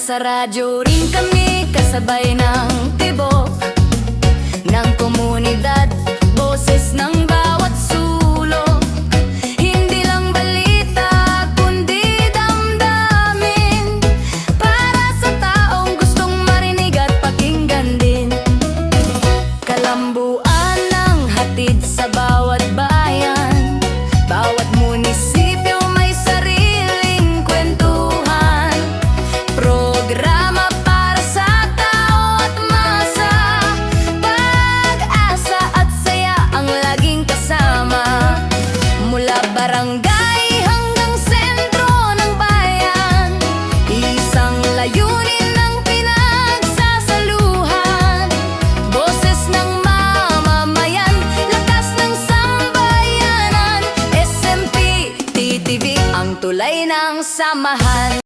Nasa radyo rin kami, kasabay ng tibok ng komunidad, boses ng bawat sulok. Hindi lang balita, kundi damdamin, para sa taong gustong marinig at pakinggan din. Kalambuan ng hatid sa bawat bayan, bawat munisipyo may sariling kwentuhan. Programa para sa tao at masa, pag-asa at saya ang laging kasama. Mula barangay hanggang sentro ng bayan, isang layunin ang pinagsasaluhan. Boses ng mamamayan, lakas ng sambayanan. SMP, TTV, ang tulay ng samahan.